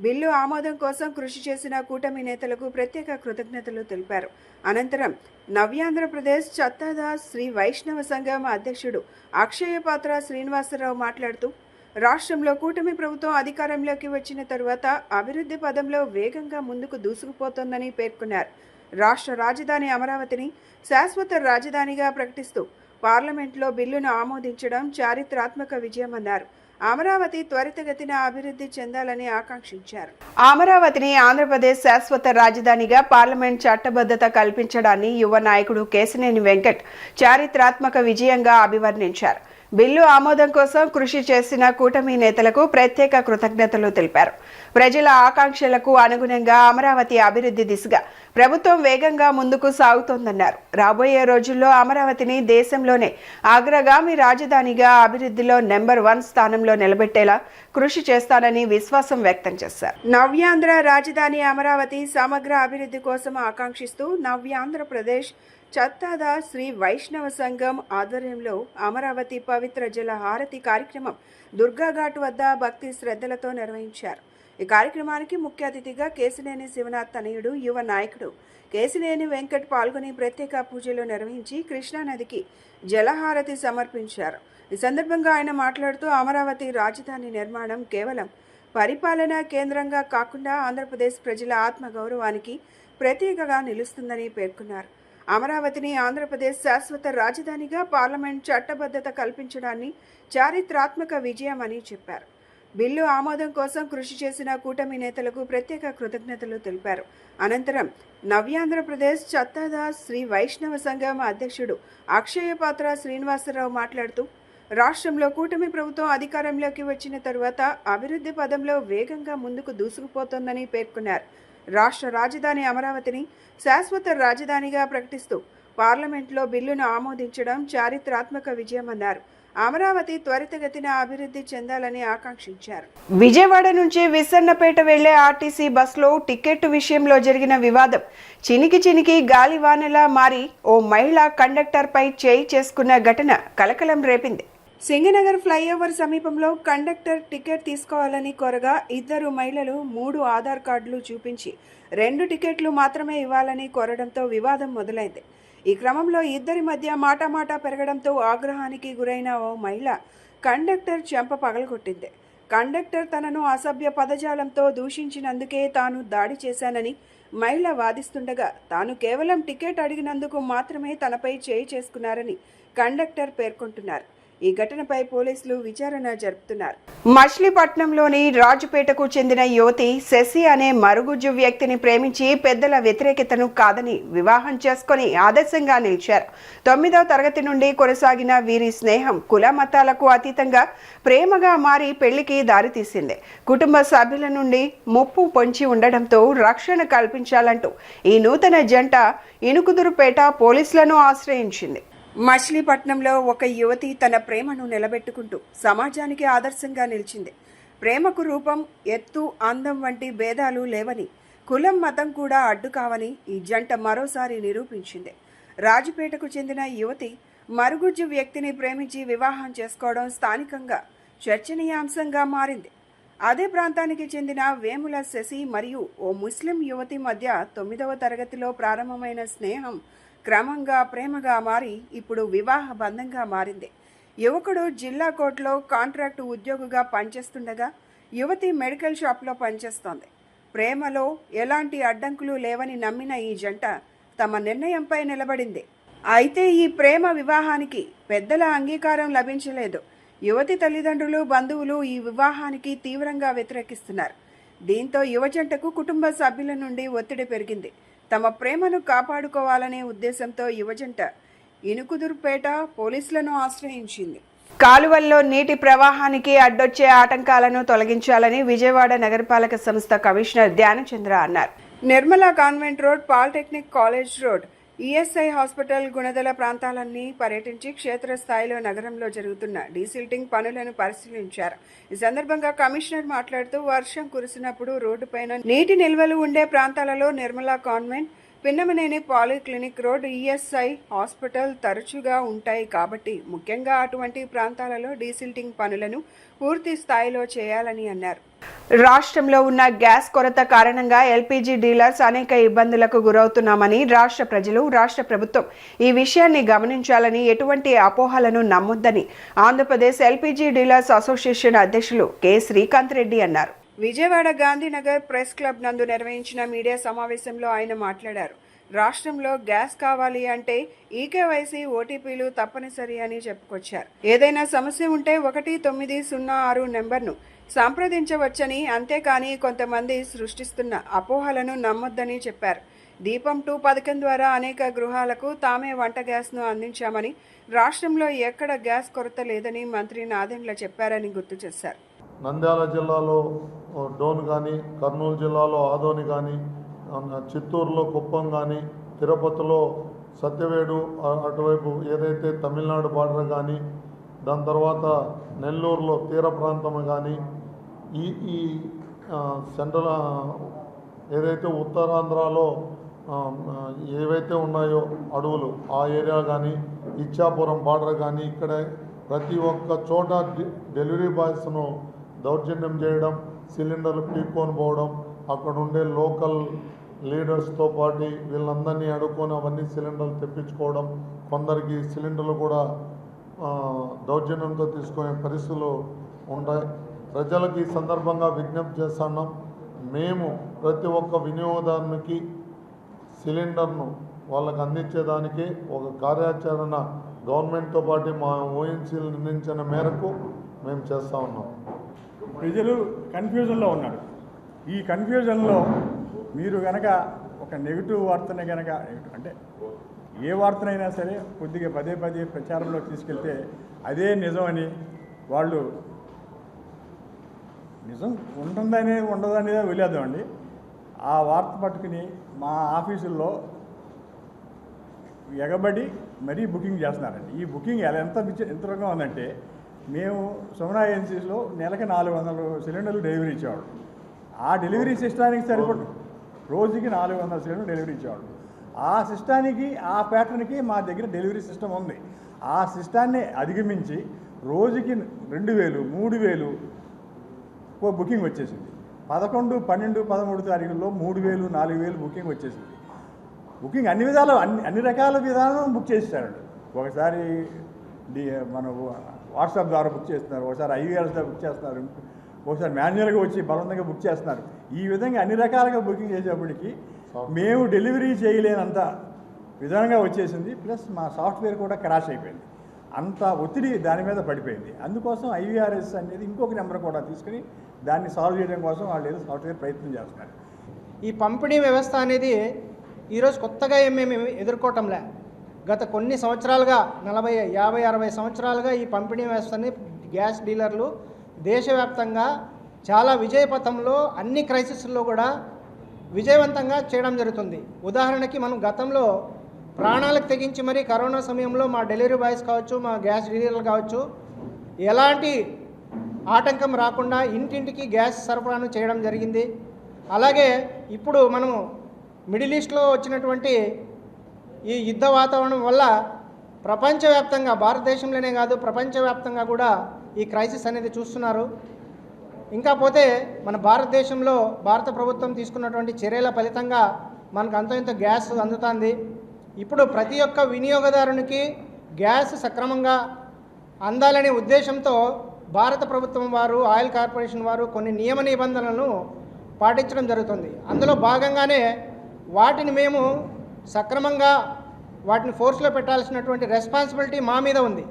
బిల్లు ఆమోదం కోసం కృషి చేసిన కూటమి నేతలకు ప్రత్యేక కృతజ్ఞతలు తెలిపారు. అనంతరం నవ్యాంధ్రప్రదేశ్ చత్తాద శ్రీ వైష్ణవ సంఘం అధ్యక్షుడు అక్షయపాత్ర శ్రీనివాసరావు మాట్లాడుతూ రాష్ట్రంలో కూటమి ప్రభుత్వం అధికారంలోకి వచ్చిన తరువాత అభివృద్ధి పదంలో వేగంగా ముందుకు దూసుకుపోతోందని పేర్కొన్నారు. రాష్ట్ర రాజధాని అమరావతిని శాశ్వత రాజధానిగా ప్రకటిస్తూ పార్లమెంట్లో బిల్లును ఆమోదించడం చారిత్రాత్మక విజయమన్నారు. అమరావతి త్వరితగతిన అభివృద్ధి చెందాలని ఆకాంక్షించారు. అమరావతిని ఆంధ్రప్రదేశ్ శాశ్వత రాజధానిగా పార్లమెంట్ చట్టబద్ధత కల్పించడాన్ని యువ నాయకుడు కేశినేని వెంకట్ చారిత్రాత్మక విజయంగా అభివర్ణించారు. బిల్లు ఆమోదం కోసం కృషి చేసిన కూటమి నేతలకు ప్రత్యేక కృతజ్ఞతలు తెలిపారు. ప్రజల ఆకాంక్షలకు అనుగుణంగా అమరావతి అభివృద్ధి దిశగా ప్రభుత్వం వేగంగా ముందుకు సాగుతోందన్నారు. రాబోయే రోజుల్లో అమరావతిని దేశంలోనే అగ్రగామి రాజధానిగా అభివృద్ధిలో నెంబర్ 1 స్థానంలో నిలబెట్టేలా కృషి చేస్తానని విశ్వాసం వ్యక్తం చేశారు. నవ్యాంధ్ర రాజధాని అమరావతి సమగ్ర అభివృద్ధి కోసం ఆకాంక్షిస్తూ నవ్యాంధ్రప్రదేశ్ చత్తాద శ్రీ వైష్ణవ సంఘం ఆధ్వర్యంలో అమరావతి పవిత్ర జల హారతి కార్యక్రమం దుర్గాఘాట్ వద్ద భక్తి శ్రద్ధలతో నిర్వహించారు. ఈ కార్యక్రమానికి ముఖ్య అతిథిగా కేశినేని శివనాథ్ తనయుడు యువ నాయకుడు కేశినేని వెంకట్ పాల్గొని ప్రత్యేక పూజలు నిర్వహించి కృష్ణానదికి జలహారతి సమర్పించారు. ఈ సందర్భంగా ఆయన మాట్లాడుతూ అమరావతి రాజధాని నిర్మాణం కేవలం పరిపాలనా కేంద్రంగా కాకుండా ఆంధ్రప్రదేశ్ ప్రజల ఆత్మగౌరవానికి ప్రతీకగా నిలుస్తుందని పేర్కొన్నారు. అమరావతిని ఆంధ్రప్రదేశ్ శాశ్వత రాజధానిగా పార్లమెంట్ చట్టబద్ధత కల్పించడాన్ని చారిత్రాత్మక విజయమని చెప్పారు. బిల్లు ఆమోదం కోసం కృషి చేసిన కూటమి నేతలకు ప్రత్యేక కృతజ్ఞతలు తెలిపారు. అనంతరం నవ్యాంధ్రప్రదేశ్ చత్తాద శ్రీ వైష్ణవ సంఘం అధ్యక్షుడు అక్షయపాత్ర శ్రీనివాసరావు మాట్లాడుతూ రాష్ట్రంలో కూటమి ప్రభుత్వం అధికారంలోకి వచ్చిన తరువాత అభివృద్ధి పదంలో వేగంగా ముందుకు దూసుకుపోతోందని పేర్కొన్నారు. రాష్ట్ర రాజధాని అమరావతిని శాశ్వత రాజధానిగా ప్రకటిస్తూ పార్లమెంట్లో బిల్లును ఆమోదించడం చారిత్రాత్మక విజయమన్నారు. అమరావతి త్వరితగతిన అభివృద్ధి చెందాలని ఆకాంక్షించారు. విజయవాడ నుంచి విసన్నపేట వెళ్లే ఆర్టీసీ బస్సులో టికెట్ విషయంలో జరిగిన వివాదం చినికి గాలివానలా మారి ఓ మహిళ కండక్టర్పై చేయి చేసుకున్న ఘటన కలకలం రేపింది. సింగనగర్ ఫ్లైఓవర్ సమీపంలో కండక్టర్ టికెట్ తీసుకోవాలని కోరగా ఇద్దరు మహిళలు 3 ఆధార్ కార్డులు చూపించి 2 టికెట్లు మాత్రమే ఇవ్వాలని కోరడంతో వివాదం మొదలైంది. ఈ క్రమంలో ఇద్దరి మధ్య మాటామాటా పెరగడంతో ఆగ్రహానికి గురైన ఓ మహిళ కండక్టర్ చెంప పగలగొట్టింది. కండక్టర్ తనను అసభ్య పదజాలంతో దూషించినందుకే తాను దాడి చేశానని మహిళ వాదిస్తుండగా తాను కేవలం టికెట్ అడిగినందుకు మాత్రమే తనపై చేయి చేసుకున్నారని కండక్టర్ పేర్కొంటున్నారు. ఈ ఘటనపై పోలీసులు విచారణ జరుపుతున్నారు. మచిలీపట్నంలోని రాజుపేటకు చెందిన యువతి శశి అనే మరుగుజ్జు వ్యక్తిని ప్రేమించి పెద్దల వ్యతిరేకతను కాదని వివాహం చేసుకుని ఆదర్శంగా నిలిచారు. 9వ తరగతి నుండి కొనసాగిన వీరి స్నేహం కుల మతాలకు అతీతంగా ప్రేమగా మారి పెళ్లికి దారితీసింది. కుటుంబ సభ్యుల నుండి ముప్పు పొంచి ఉండడంతో రక్షణ కల్పించాలంటూ ఈ నూతన జంట ఇనుకుదురుపేట పోలీసులను ఆశ్రయించింది. మచిలీపట్నంలో ఒక యువతి తన ప్రేమను నిలబెట్టుకుంటూ సమాజానికి ఆదర్శంగా నిలిచింది. ప్రేమకు రూపం, ఎత్తు, అందం వంటి భేదాలు లేవని, కులం, మతం కూడా అడ్డు కావని ఈ జంట మరోసారి నిరూపించింది. రాజుపేటకు చెందిన యువతి మరుగుజ్జు వ్యక్తిని ప్రేమించి వివాహం చేసుకోవడం స్థానికంగా చర్చనీయాంశంగా మారింది. అదే ప్రాంతానికి చెందిన వేముల శశి మరియు ఓ ముస్లిం యువతి మధ్య 9వ తరగతిలో ప్రారంభమైన స్నేహం క్రమంగా ప్రేమగా మారి ఇప్పుడు వివాహ బంధంగా మారింది. యువకుడు జిల్లా కోర్టులో కాంట్రాక్టు ఉద్యోగిగా పనిచేస్తుండగా యువతి మెడికల్ షాప్లో పనిచేస్తోంది. ప్రేమలో ఎలాంటి అడ్డంకులు లేవని నమ్మిన ఈ జంట తమ నిర్ణయంపై నిలబడింది. అయితే ఈ ప్రేమ వివాహానికి పెద్దల అంగీకారం లభించలేదు. యువతి తల్లిదండ్రులు, బంధువులు ఈ వివాహానికి తీవ్రంగా వ్యతిరేకిస్తున్నారు. దీంతో యువజంటకు కుటుంబ సభ్యుల నుండి ఒత్తిడి పెరిగింది. తమ ప్రేమను కాపాడుకోవాలనే ఉద్దేశంతో యువజంట ఇనుకుదురుపేట పోలీసులను ఆశ్రయించింది. కాలువల్లో నీటి ప్రవాహానికి అడ్డొచ్చే ఆటంకాలను తొలగించాలని విజయవాడ నగరపాలక సంస్థ కమిషనర్ ధ్యానచంద్ర అన్నారు. Nirmala convent road, polytechnic college road, ESI hospital, Gunadala ప్రాంతాలన్నీ పర్యటించి క్షేత్రస్థాయిలో నగరంలో జరుగుతున్న డీసిల్టింగ్ పనులను పరిశీలించారు. ఈ సందర్భంగా కమిషనర్ మాట్లాడుతూ వర్షం కురిసినప్పుడు రోడ్డుపైన నీటి నిల్వలు ఉండే ప్రాంతాలలో Nirmala convent, Pinnamaneni polyclinic road, ESI hospital తరచుగా ఉంటాయి కాబట్టి ముఖ్యంగా అటువంటి ప్రాంతాలలో డీసిల్టింగ్ పనులను పూర్తి స్థాయిలో చేయాలని అన్నారు. రాష్ట్రంలో ఉన్న గ్యాస్ కొరత కారణంగా ఎల్పీజీ డీలర్స్ అనేక ఇబ్బందులకు గురవుతున్నామని రాష్ట్ర ప్రజలు, రాష్ట్ర ప్రభుత్వం ఈ విషయాన్ని గమనించాలని, ఎటువంటి అపోహలను నమ్మొద్దని ఆంధ్రప్రదేశ్ ఎల్పీజీ డీలర్స్ అసోసియేషన్ అధ్యక్షులు కె శ్రీకాంత్ రెడ్డి అన్నారు. విజయవాడ గాంధీనగర్ ప్రెస్ క్లబ్ నందు నిర్వహించిన మీడియా సమావేశంలో ఆయన మాట్లాడారు. రాష్ట్రంలో గ్యాస్ కావాలి అంటే ఈకేవైసీ, ఓటీపీలు తప్పనిసరి అని చెప్పుకొచ్చారు. ఏదైనా సమస్య ఉంటే 1906 నెంబర్ను సంప్రదించవచ్చని, అంతేకాని కొంతమంది సృష్టిస్తున్న అపోహలను నమ్మొద్దని చెప్పారు. దీపం 2 పథకం ద్వారా అనేక గృహాలకు తామే వంట గ్యాస్ను అందించామని, రాష్ట్రంలో ఎక్కడ గ్యాస్ కొరత లేదని మంత్రి నాదెండ్ల చెప్పారని గుర్తు చేశారు. నంద్యాల జిల్లాలో డోన్ కానీ, కర్నూలు జిల్లాలో ఆదోని కానీ, చిత్తూరులో కుప్పం కానీ, తిరుపతిలో సత్యవేడు అటువైపు ఏదైతే తమిళనాడు బార్డర్ కానీ, దాని తర్వాత నెల్లూరులో తీర ప్రాంతం కానీ, ఈ సెంట్రల్ ఏదైతే ఉత్తరాంధ్రలో ఏవైతే ఉన్నాయో అడవులు ఆ ఏరియా కానీ, ఇచ్చాపురం బార్డర్ కానీ, ఇక్కడ ప్రతి ఒక్క చోట డెలివరీ బాయ్స్ను దౌర్జన్యం చేయడం, సిలిండర్లు పీక్కొని పోవడం, అక్కడ ఉండే లోకల్ లీడర్స్తో పాటు వీళ్ళందరినీ అడుక్కొని అవన్నీ సిలిండర్లు తెప్పించుకోవడం, కొందరికి సిలిండర్లు కూడా దౌర్జన్యంతో తీసుకునే పరిస్థితులు ఉంటాయి. ప్రజలకు ఈ సందర్భంగా విజ్ఞప్తి చేస్తున్నాం. మేము ప్రతి ఒక్క వినియోగదారునికి సిలిండర్ను వాళ్ళకు అందించేదానికి ఒక కార్యాచరణ గవర్నమెంట్తో పాటు మా ఓఎన్సీలు నిర్ణయించిన మేరకు మేము చేస్తూ ఉన్నాం. ప్రజలు కన్ఫ్యూజన్లో ఉన్నారు. ఈ కన్ఫ్యూజన్లో మీరు కనుక ఒక నెగిటివ్ వార్తని కనుక, అంటే ఏ వార్తనైనా సరే కొద్దిగా పదే ప్రచారంలో తీసుకెళ్తే అదే నిజమని, వాళ్ళు నిజం ఉంటుందనే ఉండదనేదే వదిలేద్దామండి. ఆ వార్త పట్టుకుని మా ఆఫీసుల్లో ఎగబడి మరీ బుకింగ్ చేస్తున్నారండి. ఈ బుకింగ్ ఎంత విచిత్రంగా ఉందంటే, మేము సుమనా ఏజెన్సీస్లో నెలకి 400 సిలిండర్లు డెలివరీ ఇచ్చేవాడు. ఆ డెలివరీ సిస్టానికి సరిపడు రోజుకి 400 సిలిండర్లు డెలివరీ ఇచ్చేవాడు. ఆ సిస్టానికి, ఆ ప్యాటర్న్కి మా దగ్గర డెలివరీ సిస్టమ్ ఉంది. ఆ సిస్టాన్ని అధిగమించి రోజుకి 2000, 3000 బుకింగ్ వచ్చేసింది. 11, 12, 13 తారీఖుల్లో 3000, 4000 బుకింగ్ వచ్చేసింది. బుకింగ్ అన్ని విధాలు అన్ని రకాల విధానం బుక్ చేస్తారండి. ఒకసారి మన వాట్సాప్ ద్వారా బుక్ చేస్తున్నారు, ఒకసారి IVRS ద్వారా బుక్ చేస్తున్నారు, ఒకసారి మాన్యువల్గా వచ్చి బలవంతంగా బుక్ చేస్తున్నారు. ఈ విధంగా అన్ని రకాలుగా బుకింగ్ చేసేప్పటికీ మేము డెలివరీ చేయలేనంత విధానంగా వచ్చేసింది. ప్లస్ మా సాఫ్ట్వేర్ కూడా క్రాష్ అయిపోయింది. అంత ఒత్తిడి దాని మీద పడిపోయింది. అందుకోసం IVRS అనేది ఇంకొక నెంబర్ కూడా తీసుకుని దాన్ని సాల్వ్ చేయడం కోసం వాళ్ళు ఏదో సాఫ్ట్వేర్ ప్రయత్నం చేస్తున్నారు. ఈ పంపిణీ వ్యవస్థ అనేది ఈరోజు కొత్తగా మేము ఎదుర్కోవటంలే. గత కొన్ని సంవత్సరాలుగా 40, 50, 60 సంవత్సరాలుగా ఈ పంపిణీ వ్యవస్థని గ్యాస్ డీలర్లు దేశవ్యాప్తంగా చాలా విజయపథంలో అన్ని క్రైసిస్లో కూడా విజయవంతంగా చేయడం జరుగుతుంది. ఉదాహరణకి మనం గతంలో ప్రాణాలకు తెగించి మరి కరోనా సమయంలో మా డెలివరీ బాయ్స్ కావచ్చు, మా గ్యాస్ డీలర్లు కావచ్చు, ఎలాంటి ఆటంకం రాకుండా ఇంటింటికి గ్యాస్ సరఫరాను చేయడం జరిగింది. అలాగే ఇప్పుడు మనము మిడిల్ ఈస్ట్లో వచ్చినటువంటి ఈ యుద్ధ వాతావరణం వల్ల ప్రపంచవ్యాప్తంగా, భారతదేశంలోనే కాదు ప్రపంచవ్యాప్తంగా కూడా ఈ క్రైసిస్ అనేది చూస్తున్నారు. ఇంకా పోతే మన భారతదేశంలో భారత ప్రభుత్వం తీసుకున్నటువంటి చర్యల ఫలితంగా మనకు అంత ఇంత గ్యాస్ అందుతుంది. ఇప్పుడు ప్రతి ఒక్క వినియోగదారునికి గ్యాస్ సక్రమంగా అందాలనే ఉద్దేశంతో భారత ప్రభుత్వం వారు, ఆయిల్ కార్పొరేషన్ వారు కొన్ని నియమ నిబంధనలను పాటించడం జరుగుతుంది. అందులో భాగంగానే వాటిని మేము సక్రమంగా వాటిని ఫోర్స్లో పెట్టాల్సినటువంటి రెస్పాన్సిబిలిటీ మా మీద ఉంది.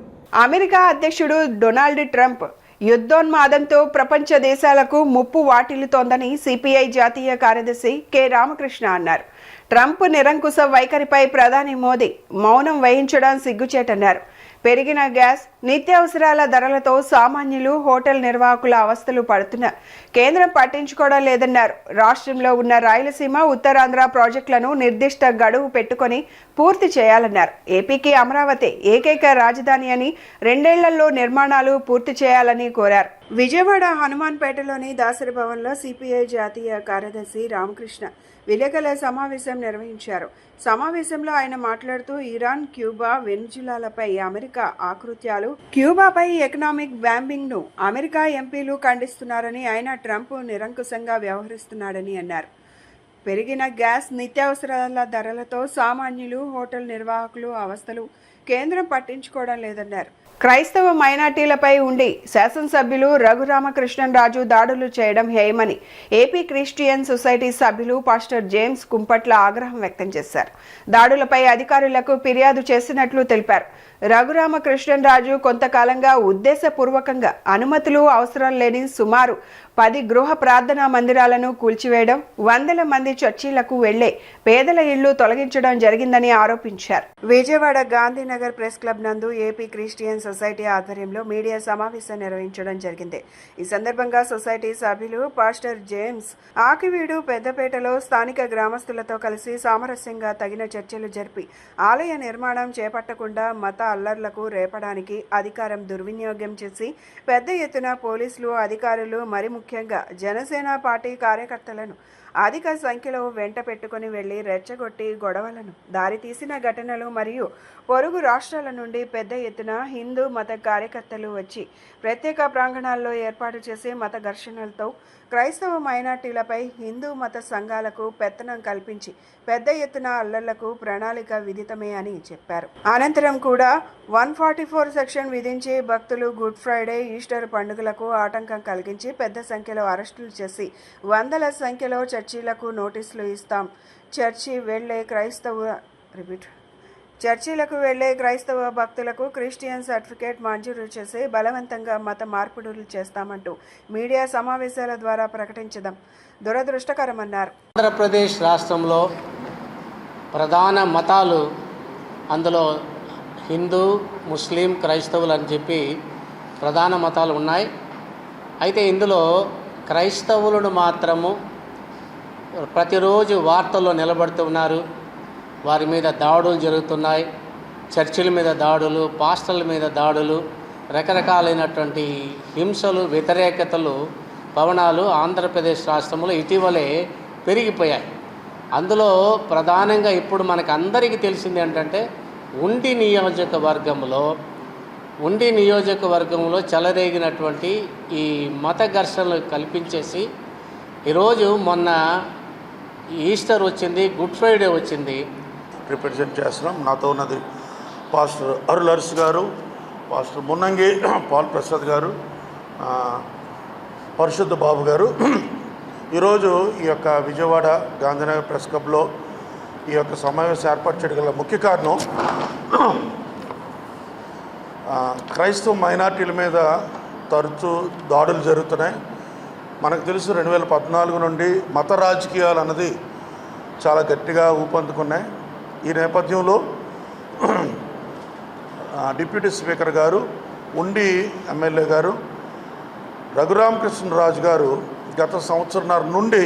అమెరికా అధ్యక్షుడు డొనాల్డ్ ట్రంప్ యుద్ధోన్మాదంతో ప్రపంచ దేశాలకు ముప్పు వాటిల్లుతోందని సిపిఐ జాతీయ కార్యదర్శి కె రామకృష్ణ అన్నారు. ట్రంప్ నిరంకుశ వైఖరిపై ప్రధాని మోదీ మౌనం వహించడం సిగ్గుచేటన్నారు. పెరిగిన గ్యాస్, నిత్యావసరాల ధరలతో సామాన్యులు, హోటల్ నిర్వాహకుల అవస్థలు పడుతున్నా కేంద్రం పట్టించుకోవడం లేదన్నారు. రాష్ట్రంలో ఉన్న రాయలసీమ, ఉత్తరాంధ్ర ప్రాజెక్టులను నిర్దిష్ట గడువు పెట్టుకొని పూర్తి చేయాలన్నారు. ఏపీకి అమరావతి ఏకైక రాజధాని అని 2 ఏళ్లలో నిర్మాణాలు పూర్తి చేయాలని కోరారు. విజయవాడ హనుమాన్పేటలోని దాసరి భవన్లో సిపిఐ జాతీయ కార్యదర్శి రామకృష్ణ విలేకరుల సమావేశం నిర్వహించారు. సమావేశంలో ఆయన మాట్లాడుతూ ఇరాన్, క్యూబా, వెనిజులాలపై అమెరికా ఆకృత్యాలు, క్యూబాపై ఎకనామిక్ బ్యాంబింగ్ ను అమెరికా ఎంపీలు ఖండిస్తున్నారని, ఆయన ట్రంప్ నిరంకుశంగా వ్యవహరిస్తున్నాడని అన్నారు. పెరిగిన గ్యాస్, నిత్యావసరాల ధరలతో సామాన్యులు, హోటల్ నిర్వాహకులు అవస్థలు కేంద్రం పట్టించుకోవడం లేదన్నారు. క్రైస్తవ మైనార్టీలపై ఉండి శాసనసభ్యులు రఘురామకృష్ణరాజు దాడులు చేయడం హేయమని ఏపీ క్రిస్టియన్ సొసైటీ సభ్యులు పాస్టర్ జేమ్స్ కుంపట్ల ఆగ్రహం వ్యక్తం చేశారు. దాడులపై అధికారులకు ఫిర్యాదు చేసినట్లు తెలిపారు. రఘురామకృష్ణరాజు కొంతకాలంగా ఉద్దేశపూర్వకంగా అనుమతులు అవసరం లేని సుమారు 10 గృహ ప్రార్థనా మందిరాలను కూల్చివేయడం, వందల మంది చర్చిలకు వెళ్లే పేదల ఇళ్లు తొలగించడం జరిగిందని ఆరోపించారు. విజయవాడ గాంధీనగర్ ప్రెస్ క్లబ్ నందు ఏపీ క్రిస్టియన్ సొసైటీ ఆధ్వర్యంలో మీడియా సమావేశం నిర్వహించడం జరిగింది. ఈ సందర్భంగా సొసైటీ సభ్యులు పాస్టర్ జేమ్స్ ఆకివీడు, పెద్దపేటలో స్థానిక గ్రామస్తులతో కలిసి సామరస్యంగా తగిన చర్చలు జరిపి ఆలయ నిర్మాణం చేపట్టకుండా మత అల్లర్లకు రేపడానికి అధికారం దుర్వినియోగం చేసి పెద్ద ఎత్తున పోలీసులు, అధికారులు, మరి ముఖ్యంగా జనసేన పార్టీ కార్యకర్తలను అధిక సంఖ్యలో వెంట పెట్టుకుని వెళ్లి రెచ్చగొట్టి గొడవలను దారితీసిన ఘటనలు మరియు పొరుగు రాష్ట్రాల నుండి పెద్ద ఎత్తున హిందూ మత కార్యకర్తలు వచ్చి ప్రత్యేక ప్రాంగణాల్లో ఏర్పాటు చేసే మత ఘర్షణలతో క్రైస్తవ మైనార్టీలపై హిందూ మత సంఘాలకు పెత్తనం కల్పించి పెద్ద ఎత్తున అల్లర్లకు ప్రణాళిక విదితమే అని చెప్పారు. అనంతరం కూడా 144 సెక్షన్ విధించి భక్తులు గుడ్ ఫ్రైడే, ఈస్టర్ పండుగలకు ఆటంకం కలిగించి పెద్ద సంఖ్యలో అరెస్టులు చేసి వందల సంఖ్యలో చర్చిలకు నోటీసులు ఇస్తాం, చర్చిలకు వెళ్లే క్రైస్తవ భక్తులకు క్రిస్టియన్ సర్టిఫికేట్ మంజూరు చేసి బలవంతంగా మత మార్పిడులు చేస్తామంటూ మీడియా సమావేశాల ద్వారా ప్రకటించడం దురదృష్టకరమన్నారు. ఆంధ్రప్రదేశ్ రాష్ట్రంలో ప్రధాన మతాలు, అందులో హిందూ, ముస్లిం, క్రైస్తవులు అని చెప్పి ప్రధాన మతాలు ఉన్నాయి. అయితే ఇందులో క్రైస్తవులను మాత్రము ప్రతిరోజు వార్తల్లో నిలబడుతూ ఉన్నారు. వారి మీద దాడులు జరుగుతున్నాయి. చర్చిల మీద దాడులు, పాస్టర్ల మీద దాడులు, రకరకాలైనటువంటి హింసలు, వ్యతిరేకతలు, పవనాలు ఆంధ్రప్రదేశ్ రాష్ట్రంలో ఇటీవలే పెరిగిపోయాయి. అందులో ప్రధానంగా ఇప్పుడు మనకు అందరికీ తెలిసింది ఏంటంటే ఉండి నియోజకవర్గంలో చెలరేగినటువంటి ఈ మత ఘర్షణలు కల్పించేసి ఈరోజు మొన్న ఈస్టర్ వచ్చింది, గుడ్ ఫ్రైడే వచ్చింది. రిప్రజెంట్ చేస్తున్నాం. నాతో ఉన్నది పాస్టర్ అరుల్ అర్స్ గారు, పాస్టర్ మున్నంగి పాల్ ప్రసాద్ గారు, పరిశుద్ధ బాబు గారు. ఈరోజు ఈ యొక్క విజయవాడ గాంధీనగర్ ప్రెస్ క్లబ్లో ఈ యొక్క సమావేశం ఏర్పాటు చేయడం గల ముఖ్య కారణం క్రైస్తవ మైనార్టీల మీద తరచూ దాడులు జరుగుతున్నాయి. మనకు తెలుసు 2014 నుండి మత రాజకీయాలు అన్నది చాలా గట్టిగా ఊపందుకున్నాయి. ఈ నేపథ్యంలో డిప్యూటీ స్పీకర్ గారు, ఉండి ఎమ్మెల్యే గారు రఘురామకృష్ణరాజు గారు గత సంవత్సరంన్నర నుండి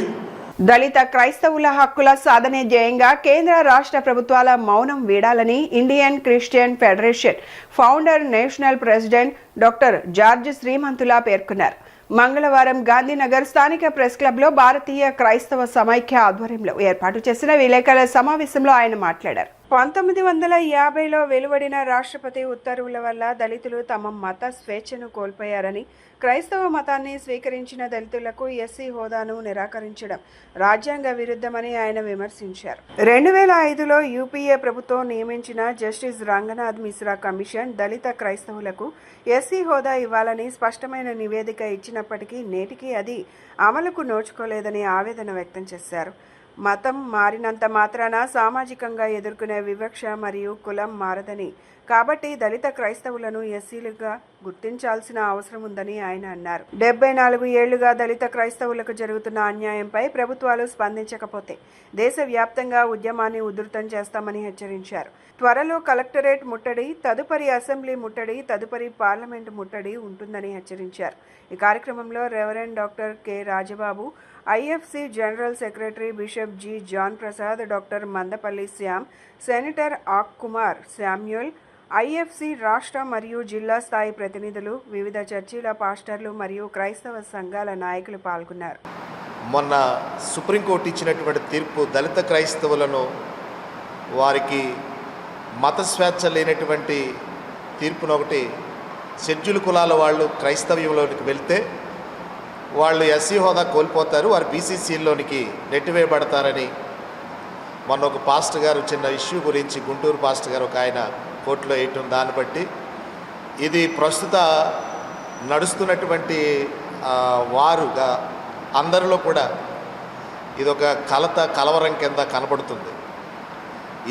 దళిత క్రైస్తవుల హక్కుల సాధనే ధ్యేయంగా కేంద్ర రాష్ట్ర ప్రభుత్వాల మౌనం వీడాలని Indian Christian federation founder national president doctor George Srimanthula పేర్కొన్నారు. మంగళవారం గాంధీనగర్ స్థానిక ప్రెస్ క్లబ్లో భారతీయ క్రైస్తవ సమైక్య ఆధ్వర్యంలో ఏర్పాటు చేసిన విలేకరుల సమావేశంలో ఆయన మాట్లాడారు. 1950లో వెలువడిన రాష్ట్రపతి ఉత్తర్వుల వల్ల దళితులు తమ మత స్వేచ్ఛను కోల్పోయారని, క్రైస్తవ మతాన్ని స్వీకరించిన దళితులకు ఎస్సీ హోదాను నిరాకరించడం రాజ్యాంగ విరుద్ధమని ఆయన విమర్శించారు. 2005లో యూపీఏ ప్రభుత్వం నియమించిన జస్టిస్ రంగనాథ్ మిశ్రా కమిషన్ దళిత క్రైస్తవులకు ఎస్సీ హోదా ఇవ్వాలని స్పష్టమైన నివేదిక ఇచ్చినప్పటికీ నేటికి అది అమలుకు నోచుకోలేదని ఆవేదన వ్యక్తం చేశారు. మతం మారినంత మాత్రాన సామాజికంగా ఎదుర్కొనే వివక్ష మరియు కులం మారదని, కాబట్టి దళిత క్రైస్తవులను ఎస్సీలుగా గుర్తించాల్సిన అవసరం ఉందని ఆయన అన్నారు. 74 ఏళ్లుగా దళిత క్రైస్తవులకు జరుగుతున్న అన్యాయంపై ప్రభుత్వాలు స్పందించకపోతే దేశవ్యాప్తంగా ఉద్యమాన్ని ఉధృతం చేస్తామని హెచ్చరించారు. త్వరలో కలెక్టరేట్ ముట్టడి, తదుపరి అసెంబ్లీ ముట్టడి, తదుపరి పార్లమెంటు ముట్టడి ఉంటుందని హెచ్చరించారు. ఈ కార్యక్రమంలో reverend doctor K Rajababu, IFC general secretary bishop G John Prasad, doctor Mandapalli Shyam, senator ఆక్ కుమార్ శామ్యూల్, ఐఎఫ్సి రాష్ట్ర మరియు జిల్లా స్థాయి ప్రతినిధులు, వివిధ చర్చిల పాస్టర్లు మరియు క్రైస్తవ సంఘాల నాయకులు పాల్గొన్నారు. మొన్న సుప్రీంకోర్టు ఇచ్చినటువంటి తీర్పు దళిత క్రైస్తవులను వారికి మత స్వేచ్ఛ లేనటువంటి తీర్పును ఒకటి షెడ్యూల్ కులాల వాళ్ళు క్రైస్తవ్యంలోనికి వెళ్తే వాళ్ళు ఎస్సీ హోదా కోల్పోతారు, వారు బీసీసీలోనికి నెట్టివేయబడతారని మొన్న ఒక పాస్టర్ గారు చిన్న ఇష్యూ గురించి గుంటూరు పాస్టర్ గారు ఒక ఆయన కోర్టులో వేయటం, దాన్ని బట్టి ఇది ప్రస్తుత నడుస్తున్నటువంటి వారుగా అందరిలో కూడా ఇదొక కలవరం కింద కనబడుతుంది.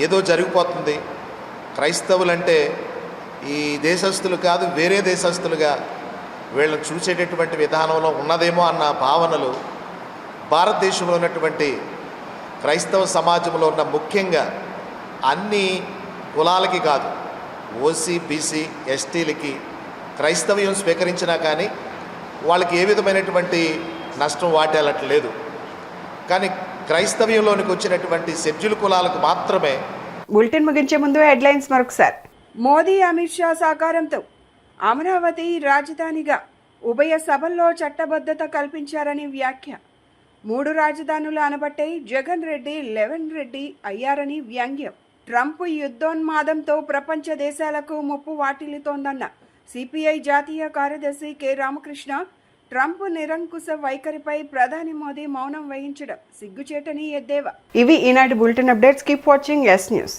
ఏదో జరిగిపోతుంది, క్రైస్తవులంటే ఈ దేశస్తులు కాదు వేరే దేశస్తులుగా వీళ్ళని చూసేటటువంటి విధానంలో ఉన్నదేమో అన్న భావనలు భారతదేశంలో ఉన్నటువంటి క్రైస్తవ సమాజంలో ఉన్న ముఖ్యంగా అన్ని కులాలకి కాదు, ఓసీ, బీసీ, ఎస్టీలకి క్రైస్తవ్యం స్వీకరించినా కానీ వాళ్ళకి ఏ విధమైనటువంటి నష్టం వాటిల్లట్లేదు. కానీ క్రైస్తవ్యంలోనికి వచ్చినటువంటి షెడ్యూల్ కులాలకు మాత్రమే. బులెటిన్ ముగించే ముందు హెడ్లైన్స్ మరొకసారి. మోదీ అమిత్ షా సహకారంతో అమరావతి రాజధానిగా ఉభయ సభల్లో చట్టబద్ధత కల్పించారని వ్యాఖ్య. 3 రాజధానులు అనబట్టే జగన్ రెడ్డి 11 రెడ్డి అయ్యారని వ్యంగ్యం. ట్రంప్ యుద్ధోన్మాదంతో ప్రపంచ దేశాలకు ముప్పు వాటిల్లుతోందన్న సిపిఐ జాతీయ కార్యదర్శి కె రామకృష్ణ. ట్రంప్ నిరంకుశ వైఖరిపై ప్రధాని మోదీ మౌనం వహించడం సిగ్గుచేటని ఎద్దేవా. ఇవి ఈనాటి bulletin updates. Keep watching yes news.